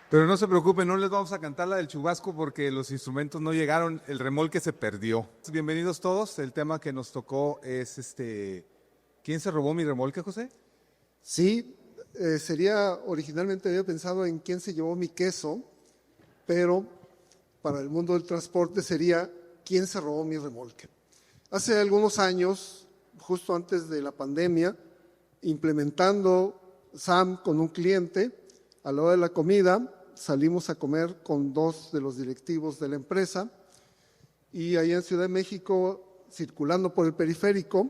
Pero no se preocupen, no les vamos a cantar la del chubasco porque los instrumentos no llegaron, el remolque se perdió. Bienvenidos todos, el tema que nos tocó es ¿quién se robó mi remolque, José? Sí, originalmente había pensado en quién se llevó mi queso, pero para el mundo del transporte sería quién se robó mi remolque. Hace algunos años, justo antes de la pandemia, implementando SAM con un cliente, a la hora de la comida salimos a comer con dos de los directivos de la empresa y allá en Ciudad de México, circulando por el periférico,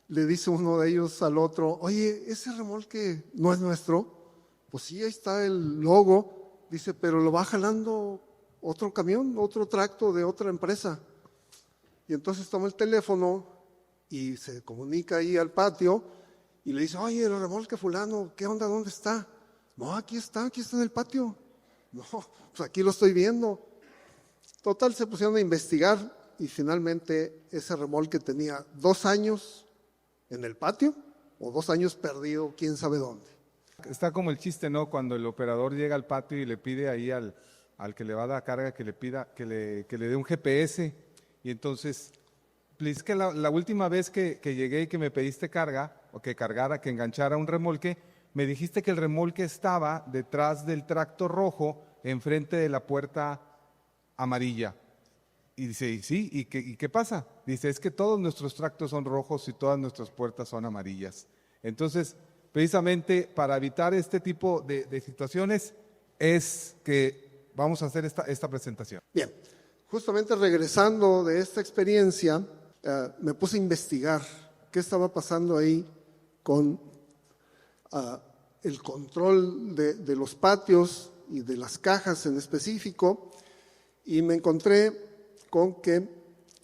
le dice uno de ellos al otro, oye, ¿ese remolque no es nuestro? Pues sí, ahí está el logo. Dice, pero lo va jalando otro camión, otro tracto de otra empresa. Y entonces toma el teléfono y se comunica ahí al patio y le dice, oye, el remolque fulano, ¿qué onda? ¿Dónde está? No, aquí está en el patio. No, pues aquí lo estoy viendo. Total, se pusieron a investigar y finalmente ese remolque tenía 2 años en el patio o 2 años perdido, quién sabe dónde. Está como el chiste, ¿no? Cuando el operador llega al patio y le pide ahí al que le va a dar carga que le pida, que le dé un GPS. Y entonces, es que la última vez que llegué y que me pediste carga, o que cargara, que enganchara un remolque, me dijiste que el remolque estaba detrás del tracto rojo, enfrente de la puerta amarilla. Y dice, ¿y sí? ¿Y qué pasa? Dice, es que todos nuestros tractos son rojos y todas nuestras puertas son amarillas. Entonces, precisamente para evitar este tipo de situaciones es que vamos a hacer esta presentación. Bien, justamente regresando de esta experiencia, me puse a investigar qué estaba pasando ahí con el control de los patios y de las cajas en específico, y me encontré con que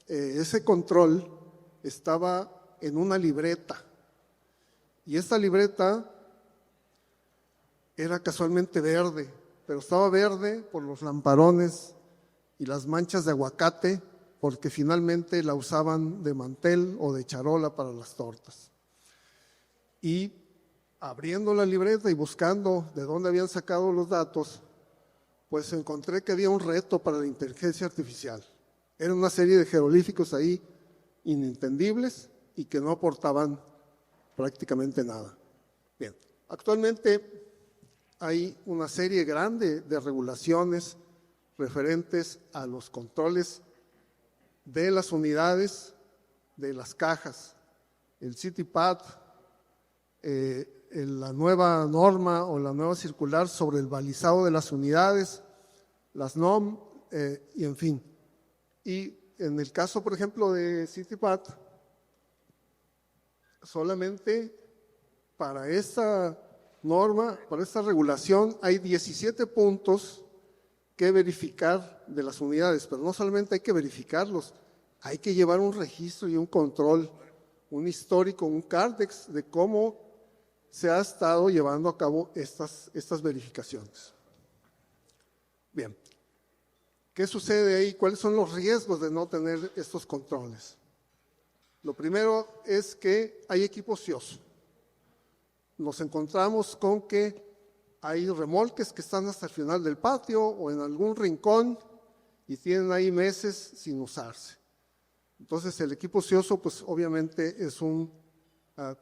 ese control estaba en una libreta, y esta libreta era casualmente verde, pero estaba verde por los lamparones y las manchas de aguacate, porque finalmente la usaban de mantel o de charola para las tortas. Y abriendo la libreta y buscando de dónde habían sacado los datos, pues encontré que había un reto para la inteligencia artificial. Era una serie de jeroglíficos ahí inentendibles y que no aportaban prácticamente nada. Bien, actualmente hay una serie grande de regulaciones referentes a los controles de las unidades, de las cajas, el CityPad, la nueva norma o la nueva circular sobre el balizado de las unidades, las NOM, y en fin. Y en el caso, por ejemplo, de CityPad, solamente para esta norma, para esta regulación, hay 17 puntos que verificar de las unidades, pero no solamente hay que verificarlos, hay que llevar un registro y un control, un histórico, un cárdex de cómo se ha estado llevando a cabo estas verificaciones. Bien, ¿qué sucede ahí? ¿Cuáles son los riesgos de no tener estos controles? Lo primero es que hay equipo ocioso. Nos encontramos con que hay remolques que están hasta el final del patio o en algún rincón y tienen ahí meses sin usarse. Entonces el equipo ocioso pues obviamente es un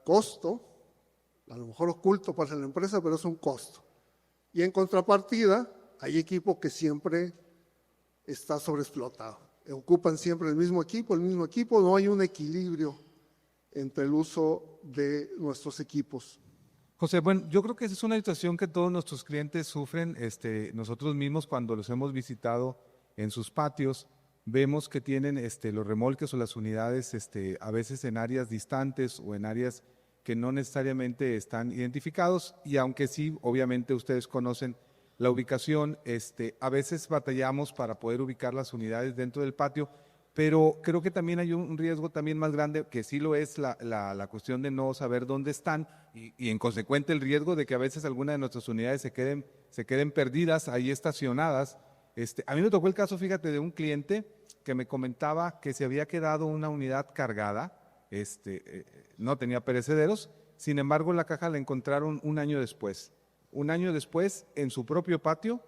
costo, a lo mejor oculto para la empresa, pero es un costo. Y en contrapartida hay equipo que siempre está sobreexplotado. Ocupan siempre el mismo equipo, no hay un equilibrio entre el uso de nuestros equipos. José, bueno, yo creo que esa es una situación que todos nuestros clientes sufren, nosotros mismos cuando los hemos visitado en sus patios, vemos que tienen los remolques o las unidades a veces en áreas distantes o en áreas que no necesariamente están identificados, y aunque sí, obviamente ustedes conocen la ubicación, a veces batallamos para poder ubicar las unidades dentro del patio, pero creo que también hay un riesgo también más grande, que sí lo es la cuestión de no saber dónde están y en consecuente el riesgo de que a veces alguna de nuestras unidades se queden perdidas ahí estacionadas. A mí me tocó el caso, fíjate, de un cliente que me comentaba que se había quedado una unidad cargada, no tenía perecederos, sin embargo la caja la encontraron un año después en su propio patio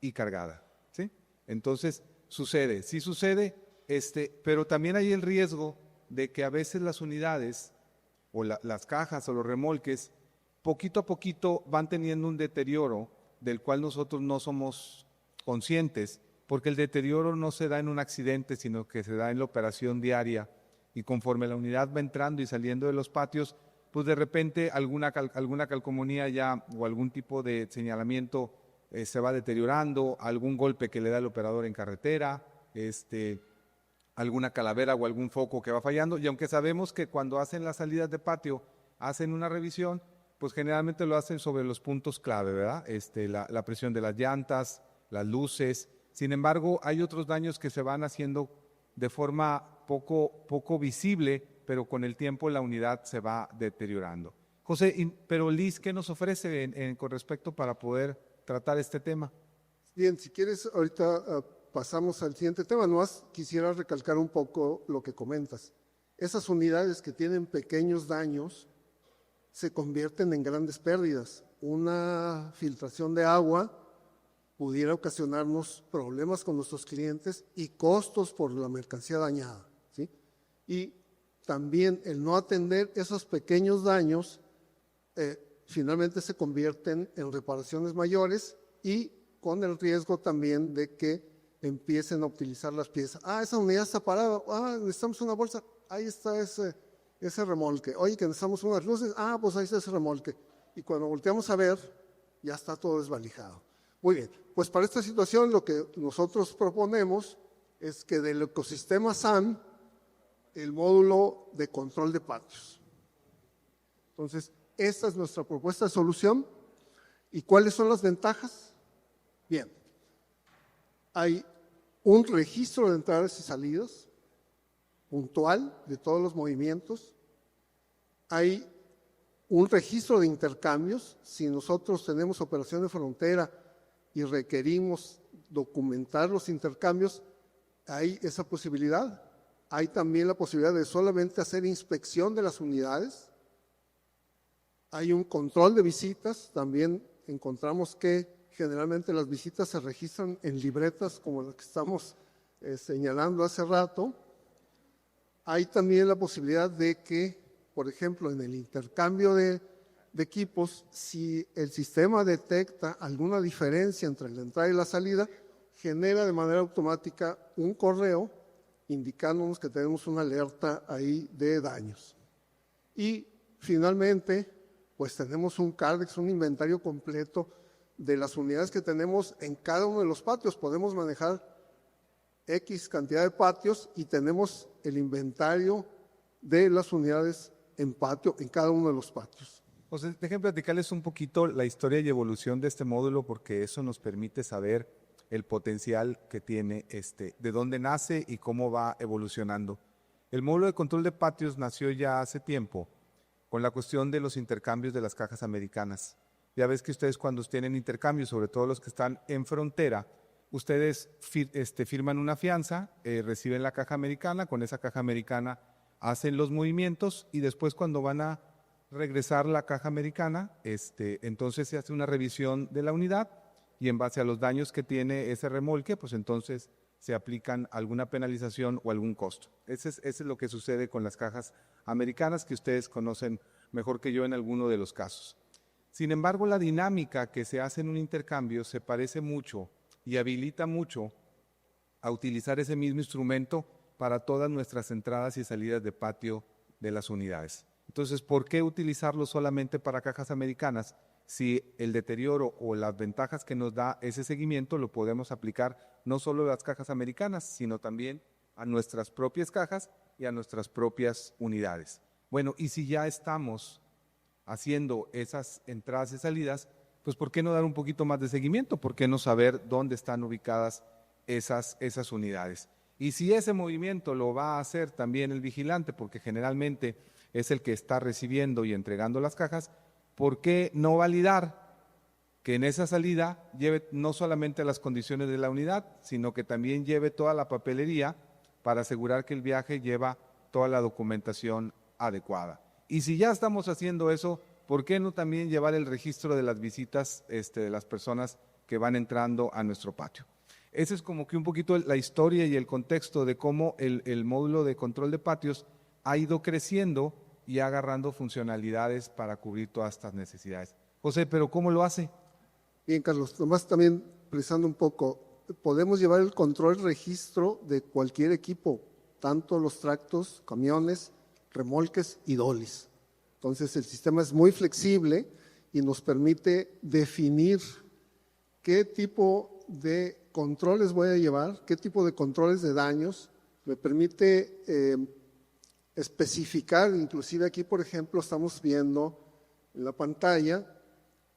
y cargada, ¿sí? Entonces, sí sucede, pero también hay el riesgo de que a veces las unidades o las cajas o los remolques, poquito a poquito van teniendo un deterioro del cual nosotros no somos conscientes, porque el deterioro no se da en un accidente, sino que se da en la operación diaria, y conforme la unidad va entrando y saliendo de los patios, pues de repente alguna calcomanía ya o algún tipo de señalamiento se va deteriorando, algún golpe que le da el operador en carretera, alguna calavera o algún foco que va fallando, y aunque sabemos que cuando hacen las salidas de patio hacen una revisión, pues generalmente lo hacen sobre los puntos clave, ¿verdad? La presión de las llantas, las luces. Sin embargo, hay otros daños que se van haciendo de forma poco visible, pero con el tiempo la unidad se va deteriorando. José, pero Liz, ¿qué nos ofrece con respecto para poder tratar este tema? Bien, si quieres, ahorita pasamos al siguiente tema. Nomás quisiera recalcar un poco lo que comentas. Esas unidades que tienen pequeños daños se convierten en grandes pérdidas. Una filtración de agua pudiera ocasionarnos problemas con nuestros clientes y costos por la mercancía dañada, ¿sí? Y también el no atender esos pequeños daños finalmente se convierten en reparaciones mayores y con el riesgo también de que empiecen a utilizar las piezas. Esa unidad está parada, necesitamos una bolsa, ahí está ese remolque. Oye, que necesitamos unas luces, pues ahí está ese remolque. Y cuando volteamos a ver, ya está todo desvalijado. Muy bien, pues para esta situación lo que nosotros proponemos es que del ecosistema SAM, el módulo de control de patios. Entonces, esta es nuestra propuesta de solución. ¿Y cuáles son las ventajas? Bien, hay un registro de entradas y salidas puntual de todos los movimientos. Hay un registro de intercambios. Si nosotros tenemos operación de frontera y requerimos documentar los intercambios, hay esa posibilidad. Hay también la posibilidad de solamente hacer inspección de las unidades. Hay un control de visitas. También encontramos que generalmente las visitas se registran en libretas como las que estamos señalando hace rato. Hay también la posibilidad de que, por ejemplo, en el intercambio de equipos, si el sistema detecta alguna diferencia entre la entrada y la salida, genera de manera automática un correo indicándonos que tenemos una alerta ahí de daños. Y finalmente, pues tenemos un Cardex, un inventario completo de las unidades que tenemos en cada uno de los patios. Podemos manejar X cantidad de patios y tenemos el inventario de las unidades en patio, en cada uno de los patios. José, déjenme platicarles un poquito la historia y evolución de este módulo, porque eso nos permite saber el potencial que tiene de dónde nace y cómo va evolucionando. El módulo de control de patios nació ya hace tiempo con la cuestión de los intercambios de las cajas americanas. Ya ves que ustedes cuando tienen intercambios, sobre todo los que están en frontera, ustedes firman una fianza, reciben la caja americana, con esa caja americana hacen los movimientos y después cuando van a regresar la caja americana, entonces se hace una revisión de la unidad y en base a los daños que tiene ese remolque, pues entonces se aplican alguna penalización o algún costo. Ese es lo que sucede con las cajas americanas, que ustedes conocen mejor que yo en alguno de los casos. Sin embargo, la dinámica que se hace en un intercambio se parece mucho y habilita mucho a utilizar ese mismo instrumento para todas nuestras entradas y salidas de patio de las unidades. Entonces, ¿por qué utilizarlo solamente para cajas americanas si el deterioro o las ventajas que nos da ese seguimiento lo podemos aplicar no solo a las cajas americanas, sino también a nuestras propias cajas y a nuestras propias unidades? Bueno, y si ya estamos haciendo esas entradas y salidas, pues ¿por qué no dar un poquito más de seguimiento? ¿Por qué no saber dónde están ubicadas esas unidades? Y si ese movimiento lo va a hacer también el vigilante, porque generalmente es el que está recibiendo y entregando las cajas, ¿por qué no validar que en esa salida lleve no solamente las condiciones de la unidad, sino que también lleve toda la papelería para asegurar que el viaje lleva toda la documentación adecuada? Y si ya estamos haciendo eso, ¿por qué no también llevar el registro de las visitas de las personas que van entrando a nuestro patio? Ese es como que un poquito la historia y el contexto de cómo el módulo de control de patios ha ido creciendo y agarrando funcionalidades para cubrir todas estas necesidades. José, ¿pero cómo lo hace? Bien, Carlos, nomás también precisando un poco, podemos llevar el control registro de cualquier equipo, tanto los tractos, camiones, remolques y dolis. Entonces el sistema es muy flexible y nos permite definir qué tipo de controles voy a llevar, qué tipo de controles de daños, me permite especificar, inclusive aquí por ejemplo estamos viendo en la pantalla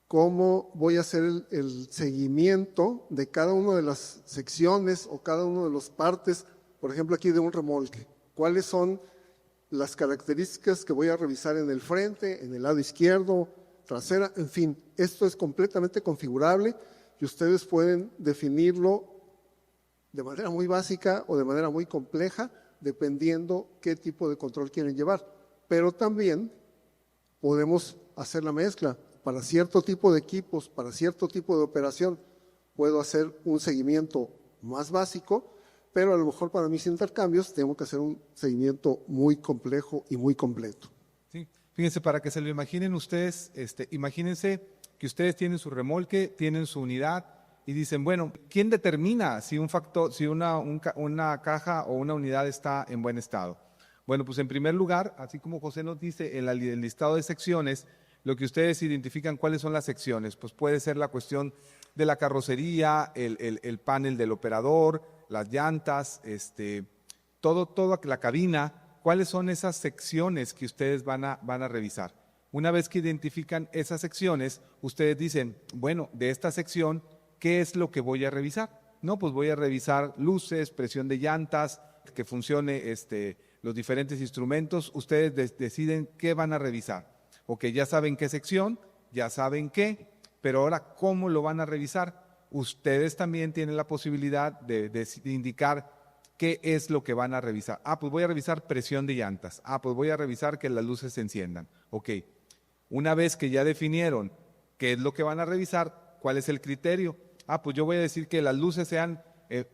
cómo voy a hacer el seguimiento de cada una de las secciones o cada una de las partes, por ejemplo aquí de un remolque, cuáles son las características que voy a revisar en el frente, en el lado izquierdo, trasera, en fin, esto es completamente configurable y ustedes pueden definirlo de manera muy básica o de manera muy compleja, dependiendo qué tipo de control quieren llevar. Pero también podemos hacer la mezcla. Para cierto tipo de equipos, para cierto tipo de operación, puedo hacer un seguimiento más básico, pero a lo mejor para mis intercambios tengo que hacer un seguimiento muy complejo y muy completo. Sí, fíjense, para que se lo imaginen ustedes, imagínense que ustedes tienen su remolque, tienen su unidad y dicen, bueno, ¿quién determina si una caja o una unidad está en buen estado? Bueno, pues en primer lugar, así como José nos dice en el listado de secciones, lo que ustedes identifican cuáles son las secciones, pues puede ser la cuestión de la carrocería, el panel del operador, las llantas, toda la cabina, cuáles son esas secciones que ustedes van a revisar. Una vez que identifican esas secciones, ustedes dicen, bueno, de esta sección, ¿qué es lo que voy a revisar? No, pues voy a revisar luces, presión de llantas, que funcione los diferentes instrumentos. Ustedes deciden qué van a revisar. Ok, ya saben qué sección, ya saben qué, pero ahora, ¿cómo lo van a revisar? Ustedes también tienen la posibilidad de indicar qué es lo que van a revisar. Ah, pues voy a revisar presión de llantas. Ah, pues voy a revisar que las luces se enciendan. Ok, una vez que ya definieron qué es lo que van a revisar, ¿cuál es el criterio? Ah, pues yo voy a decir que las luces sean,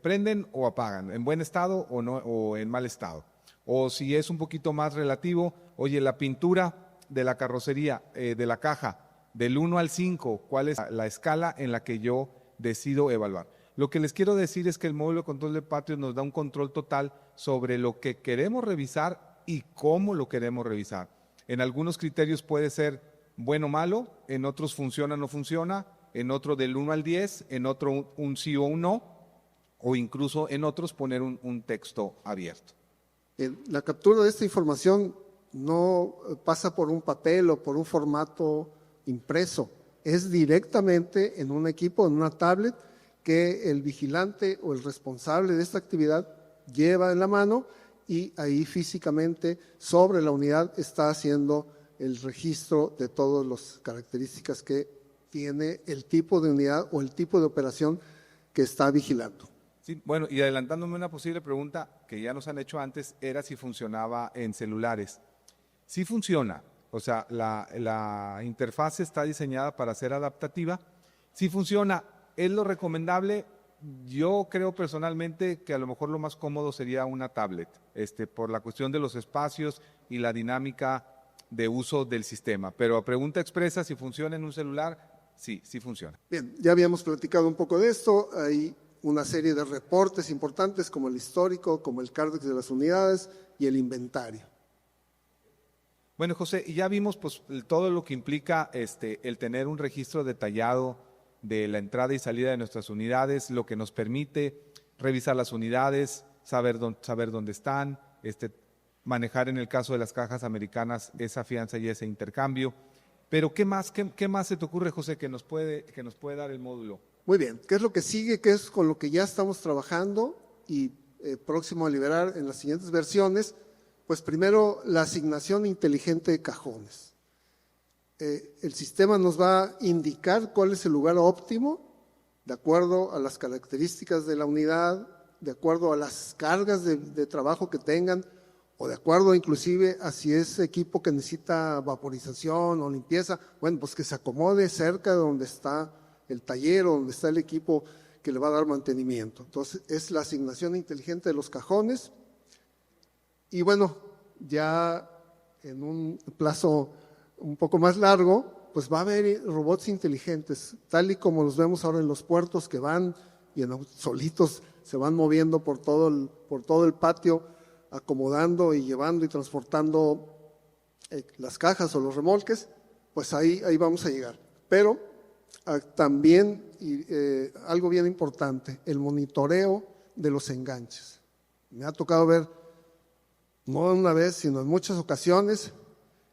prenden o apagan, en buen estado o, no, o en mal estado. O si es un poquito más relativo, oye, la pintura de la carrocería, de la caja, del 1 al 5, ¿cuál es la escala en la que yo decido evaluar? Lo que les quiero decir es que el módulo de control de patios nos da un control total sobre lo que queremos revisar y cómo lo queremos revisar. En algunos criterios puede ser bueno o malo, en otros funciona o no funciona, en otro del 1 al 10, en otro un sí o un no, o incluso en otros poner un texto abierto. La captura de esta información no pasa por un papel o por un formato impreso, es directamente en un equipo, en una tablet, que el vigilante o el responsable de esta actividad lleva en la mano y ahí físicamente sobre la unidad está haciendo el registro de todas las características que tiene el tipo de unidad o el tipo de operación que está vigilando. Sí, bueno, y adelantándome una posible pregunta que ya nos han hecho antes, era si funcionaba en celulares. Sí funciona, o sea, la interfaz está diseñada para ser adaptativa. Sí funciona, es lo recomendable. Yo creo personalmente que a lo mejor lo más cómodo sería una tablet, por la cuestión de los espacios y la dinámica de uso del sistema. Pero a pregunta expresa, si funciona en un celular, sí funciona. Bien, ya habíamos platicado un poco de esto. Hay una serie de reportes importantes como el histórico, como el Cardex de las unidades y el inventario. Bueno, José, y ya vimos pues todo lo que implica el tener un registro detallado de la entrada y salida de nuestras unidades, lo que nos permite revisar las unidades, saber dónde están, manejar en el caso de las cajas americanas esa fianza y ese intercambio. Pero ¿qué más se te ocurre, José, que nos puede dar el módulo? Muy bien, ¿qué es lo que sigue? ¿Qué es con lo que ya estamos trabajando y próximo a liberar en las siguientes versiones? Pues primero, la asignación inteligente de cajones. El sistema nos va a indicar cuál es el lugar óptimo, de acuerdo a las características de la unidad, de acuerdo a las cargas de trabajo que tengan o de acuerdo inclusive a si es equipo que necesita vaporización o limpieza, bueno, pues que se acomode cerca de donde está el taller o donde está el equipo que le va a dar mantenimiento. Entonces, es la asignación inteligente de los cajones. Y bueno, ya en un plazo un poco más largo, pues va a haber robots inteligentes, tal y como los vemos ahora en los puertos que van y solitos se van moviendo por todo el patio, acomodando y llevando y transportando las cajas o los remolques, pues ahí vamos a llegar. Pero también algo bien importante, el monitoreo de los enganches. Me ha tocado ver, no una vez, sino en muchas ocasiones,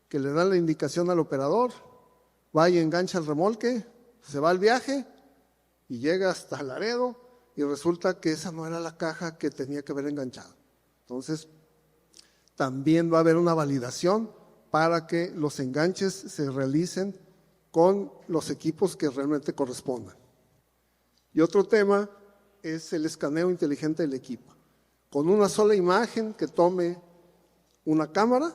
que le dan la indicación al operador, va y engancha el remolque, se va al viaje y llega hasta Laredo y resulta que esa no era la caja que tenía que haber enganchado. Entonces, también va a haber una validación para que los enganches se realicen con los equipos que realmente correspondan. Y otro tema es el escaneo inteligente del equipo. Con una sola imagen que tome una cámara,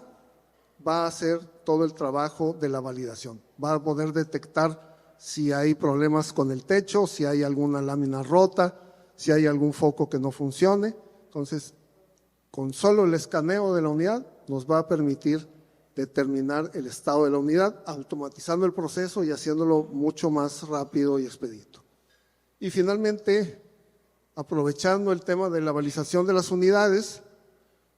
va a hacer todo el trabajo de la validación. Va a poder detectar si hay problemas con el techo, si hay alguna lámina rota, si hay algún foco que no funcione. Entonces, con solo el escaneo de la unidad nos va a permitir determinar el estado de la unidad, automatizando el proceso y haciéndolo mucho más rápido y expedito. Y finalmente, aprovechando el tema de la balización de las unidades,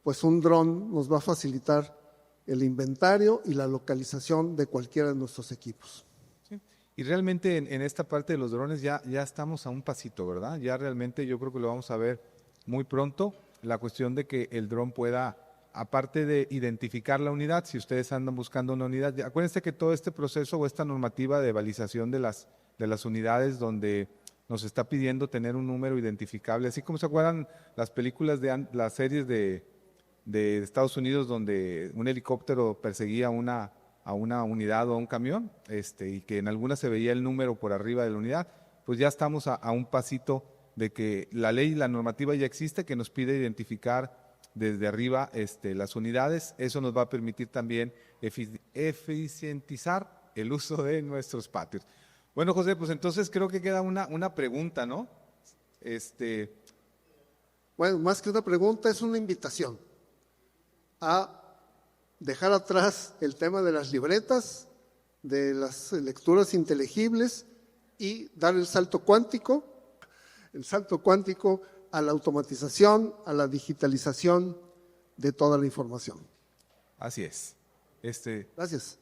pues un dron nos va a facilitar el inventario y la localización de cualquiera de nuestros equipos. Sí. Y realmente en esta parte de los drones ya estamos a un pasito, ¿verdad? Ya realmente yo creo que lo vamos a ver muy pronto, la cuestión de que el dron pueda, aparte de identificar la unidad, si ustedes andan buscando una unidad, acuérdense que todo este proceso o esta normativa de balización de las unidades donde nos está pidiendo tener un número identificable, así como se acuerdan las películas de las series de Estados Unidos donde un helicóptero perseguía a una unidad o a un camión, y que en algunas se veía el número por arriba de la unidad, pues ya estamos a un pasito de que la ley y la normativa ya existe, que nos pide identificar desde arriba las unidades. Eso nos va a permitir también eficientizar el uso de nuestros patios. Bueno, José, pues entonces creo que queda una pregunta, ¿no? Bueno, más que una pregunta, es una invitación a dejar atrás el tema de las libretas, de las lecturas inteligibles y dar el salto cuántico a la automatización, a la digitalización de toda la información. Así es. Gracias.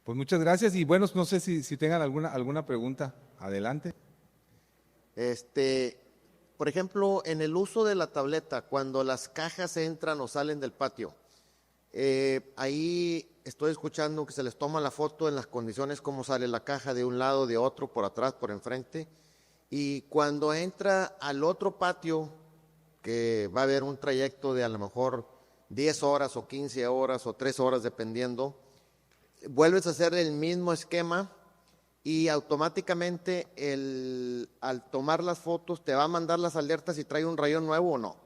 Pues muchas gracias y bueno, no sé si tengan alguna pregunta. Adelante. Por ejemplo, en el uso de la tableta, cuando las cajas entran o salen del patio, ahí estoy escuchando que se les toma la foto en las condiciones como sale la caja de un lado, de otro, por atrás, por enfrente, y cuando entra al otro patio, que va a haber un trayecto de a lo mejor 10 horas o 15 horas o 3 horas dependiendo, vuelves a hacer el mismo esquema y automáticamente al tomar las fotos te va a mandar las alertas si trae un rayón nuevo o no.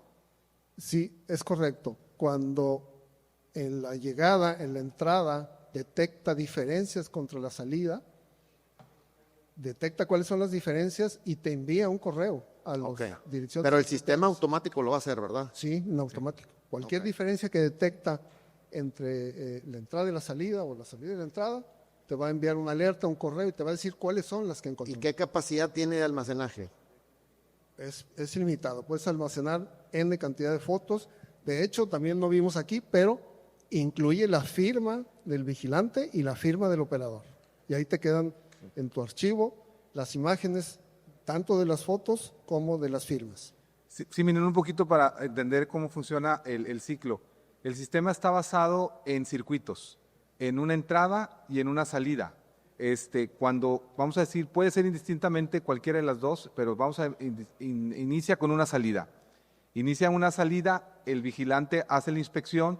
Sí, es correcto. Cuando en la llegada, en la entrada, detecta diferencias contra la salida, detecta cuáles son las diferencias y te envía un correo a la dirección. Pero el sistema automático lo va a hacer, ¿verdad? Sí, en automático. Cualquier diferencia que detecta entre la entrada y la salida o la salida y la entrada, te va a enviar una alerta, un correo y te va a decir cuáles son las que encontramos. ¿Y qué capacidad tiene de almacenaje? Es ilimitado, puedes almacenar N cantidad de fotos. De hecho, también lo vimos aquí, pero incluye la firma del vigilante y la firma del operador. Y ahí te quedan en tu archivo las imágenes tanto de las fotos como de las firmas. Sí, miren un poquito para entender cómo funciona el ciclo. El sistema está basado en circuitos, en una entrada y en una salida. Cuando, vamos a decir, puede ser indistintamente cualquiera de las dos, pero inicia con una salida. Inicia una salida, el vigilante hace la inspección,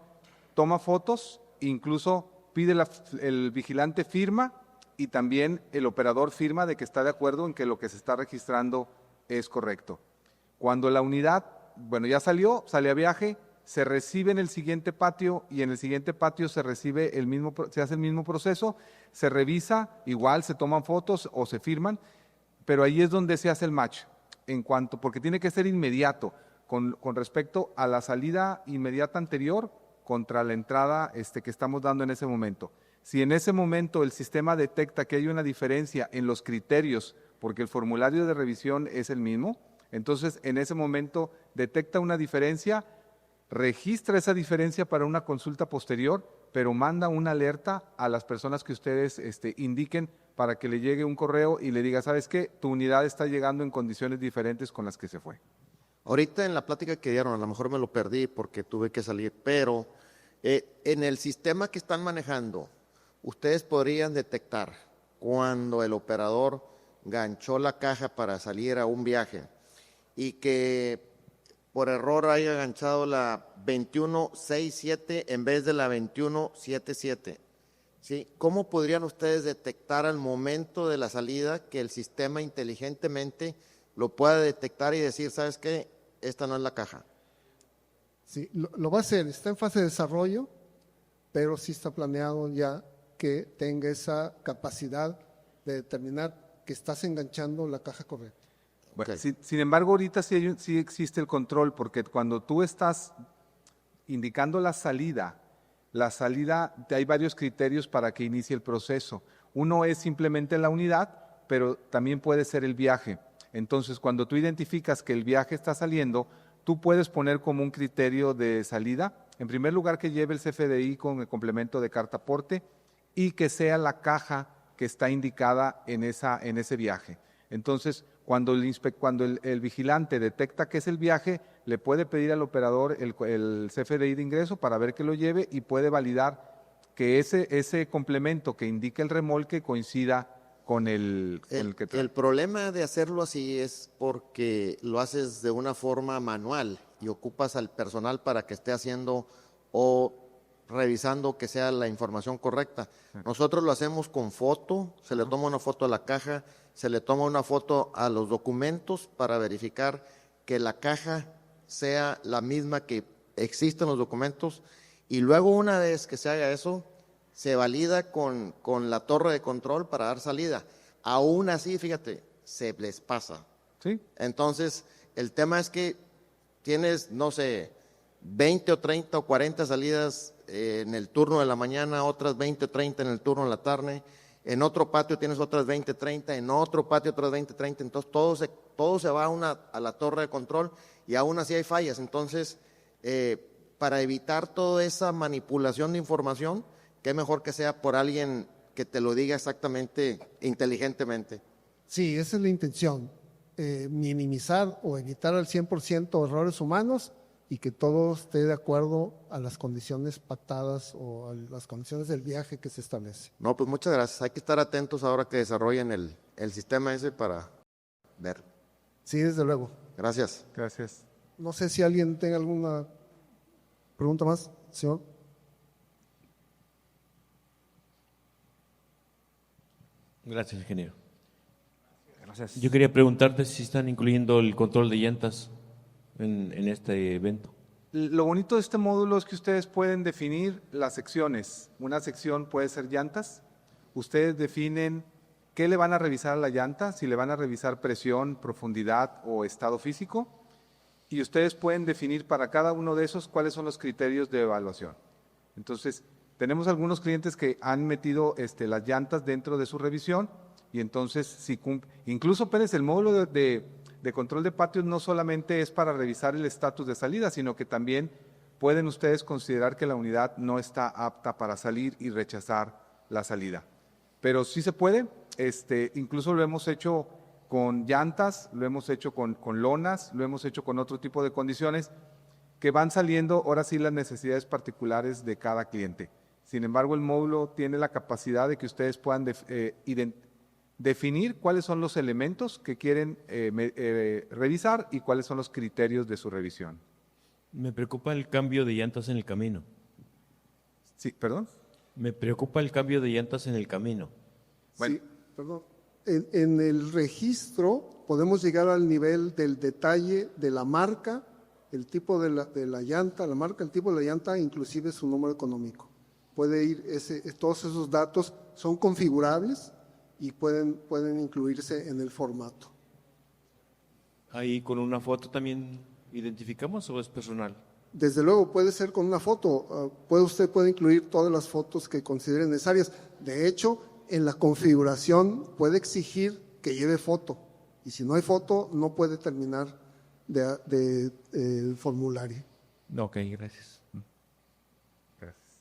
toma fotos, incluso pide el vigilante firma y también el operador firma de que está de acuerdo en que lo que se está registrando es correcto. Cuando la unidad, ya sale a viaje, se recibe en el siguiente patio y en el siguiente patio se recibe se hace el mismo proceso, se revisa, igual se toman fotos o se firman, pero ahí es donde se hace el match, porque tiene que ser inmediato con respecto a la salida inmediata anterior contra la entrada que estamos dando en ese momento. Si en ese momento el sistema detecta que hay una diferencia en los criterios, porque el formulario de revisión es el mismo, entonces en ese momento detecta una diferencia, registra esa diferencia para una consulta posterior, pero manda una alerta a las personas que ustedes indiquen para que le llegue un correo y le diga, ¿sabes qué? Tu unidad está llegando en condiciones diferentes con las que se fue. Ahorita en la plática que dieron, a lo mejor me lo perdí porque tuve que salir, pero en el sistema que están manejando, ustedes podrían detectar cuando el operador ganchó la caja para salir a un viaje y que por error haya ganchado la 2167 en vez de la 2177. ¿Sí? ¿Cómo podrían ustedes detectar al momento de la salida que el sistema inteligentemente lo pueda detectar y decir, ¿sabes qué? Esta no es la caja. Sí, lo va a hacer, está en fase de desarrollo, pero sí está planeado ya que tenga esa capacidad de determinar que estás enganchando la caja correcta. Bueno, Okay. sin embargo, ahorita sí existe el control, porque cuando tú estás indicando la salida, hay varios criterios para que inicie el proceso. Uno es simplemente la unidad, pero también puede ser el viaje. Entonces, cuando tú identificas que el viaje está saliendo, tú puedes poner como un criterio de salida, en primer lugar, que lleve el CFDI con el complemento de carta aporte y que sea la caja que está indicada en ese viaje. Entonces, cuando el vigilante detecta que es el viaje, le puede pedir al operador el CFDI de ingreso para ver que lo lleve y puede validar que ese complemento que indica el remolque coincida con el que trae. El problema de hacerlo así es porque lo haces de una forma manual y ocupas al personal para que esté haciendo o revisando que sea la información correcta. Nosotros lo hacemos con foto, se le toma una foto a la caja, se le toma una foto a los documentos para verificar que la caja sea la misma que existe en los documentos y luego una vez que se haga eso, se valida con la torre de control para dar salida. Aún así, fíjate, se les pasa. ¿Sí? Entonces, el tema es que tienes, no sé, 20 o 30 o 40 salidas en el turno de la mañana, otras 20 o 30 en el turno de la tarde, en otro patio tienes otras 20 o 30, en otro patio otras 20 o 30, entonces todo se va a la torre de control y aún así hay fallas. Entonces, para evitar toda esa manipulación de información, qué mejor que sea por alguien que te lo diga exactamente, inteligentemente. Sí, esa es la intención, minimizar o evitar al 100% errores humanos y que todo esté de acuerdo a las condiciones pactadas o a las condiciones del viaje que se establece. No, pues muchas gracias. Hay que estar atentos ahora que desarrollen el sistema ese para ver. Sí, desde luego. Gracias. Gracias. No sé si alguien tenga alguna pregunta más, señor. Gracias, ingeniero. Gracias. Yo quería preguntarte si están incluyendo el control de llantas en este evento. Lo bonito de este módulo es que ustedes pueden definir las secciones. Una sección puede ser llantas. Ustedes definen qué le van a revisar a la llanta, si le van a revisar presión, profundidad o estado físico. Y ustedes pueden definir para cada uno de esos cuáles son los criterios de evaluación. Entonces, tenemos algunos clientes que han metido las llantas dentro de su revisión y entonces, incluso Pérez, el módulo de control de patios no solamente es para revisar el estatus de salida, sino que también pueden ustedes considerar que la unidad no está apta para salir y rechazar la salida. Pero sí se puede, incluso lo hemos hecho con llantas, lo hemos hecho con lonas, lo hemos hecho con otro tipo de condiciones que van saliendo ahora sí las necesidades particulares de cada cliente. Sin embargo, el módulo tiene la capacidad de que ustedes puedan definir cuáles son los elementos que quieren revisar y cuáles son los criterios de su revisión. Me preocupa el cambio de llantas en el camino. Sí, perdón. Me preocupa el cambio de llantas en el camino. Bueno. Sí, perdón. En el registro podemos llegar al nivel del detalle de la marca el tipo de la llanta, la marca, el tipo de la llanta, inclusive su número económico. Puede ir todos esos datos son configurables y pueden incluirse en el formato. Ahí con una foto también identificamos o es personal. Desde luego puede ser con una foto, usted puede incluir todas las fotos que considere necesarias. De hecho, en la configuración puede exigir que lleve foto y si no hay foto no puede terminar el formulario. Ok, gracias. Gracias.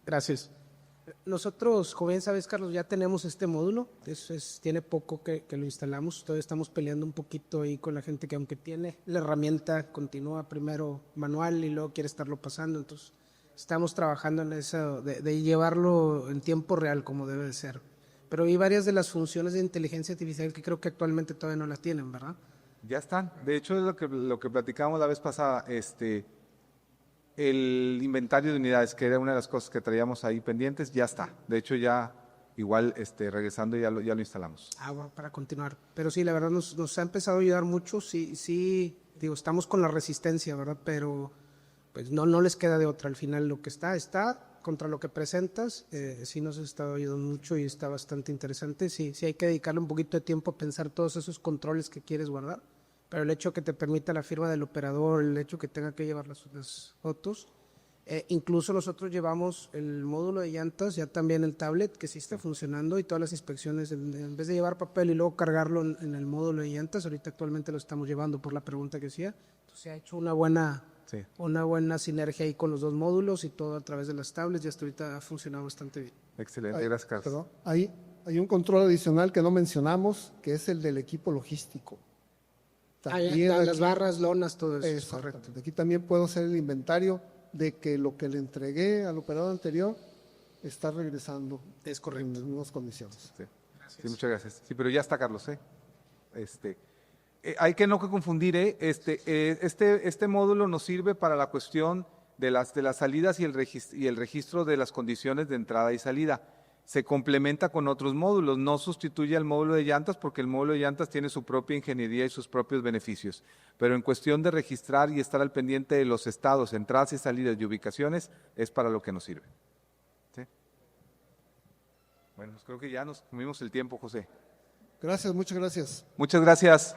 Gracias. Nosotros, como bien sabes, Carlos, ya tenemos este módulo, tiene poco que lo instalamos, todavía estamos peleando un poquito ahí con la gente que aunque tiene la herramienta, continúa primero manual y luego quiere estarlo pasando, entonces estamos trabajando en eso, de llevarlo en tiempo real como debe de ser. Pero hay varias de las funciones de inteligencia artificial que creo que actualmente todavía no las tienen, ¿verdad? Ya están. De hecho, es lo que platicábamos la vez pasada, el inventario de unidades, que era una de las cosas que traíamos ahí pendientes, ya está. De hecho, ya igual regresando ya lo instalamos. Bueno, para continuar. Pero sí, la verdad nos ha empezado a ayudar mucho. Sí, digo, estamos con la resistencia, ¿verdad? Pero pues no les queda de otra. Al final lo que está contra lo que presentas, sí nos ha estado ayudando mucho y está bastante interesante. Sí hay que dedicarle un poquito de tiempo a pensar todos esos controles que quieres guardar. Pero el hecho que te permita la firma del operador, el hecho que tenga que llevar las fotos, incluso nosotros llevamos el módulo de llantas, ya también el tablet, que sí está funcionando y todas las inspecciones, en vez de llevar papel y luego cargarlo en el módulo de llantas, ahorita actualmente lo estamos llevando por la pregunta que hacía, entonces se ha hecho una buena sinergia ahí con los dos módulos y todo a través de las tablets y hasta ahorita ha funcionado bastante bien. Excelente, gracias, Carlos. Perdón, hay un control adicional que no mencionamos, que es el del equipo logístico. Las barras, lonas, todo eso. Es Exactamente. correcto. Aquí también puedo hacer el inventario de que lo que le entregué al operador anterior está regresando Es correcto. en las mismas condiciones. Sí, muchas gracias. Sí, pero ya está, Carlos. Hay que no confundir. Este módulo nos sirve para la cuestión de las salidas y el registro de las condiciones de entrada y salida. Se complementa con otros módulos, no sustituye al módulo de llantas porque el módulo de llantas tiene su propia ingeniería y sus propios beneficios, pero en cuestión de registrar y estar al pendiente de los estados, entradas y salidas y ubicaciones, es para lo que nos sirve. ¿Sí? Bueno, pues creo que ya nos comimos el tiempo, José. Gracias, muchas gracias. Muchas gracias.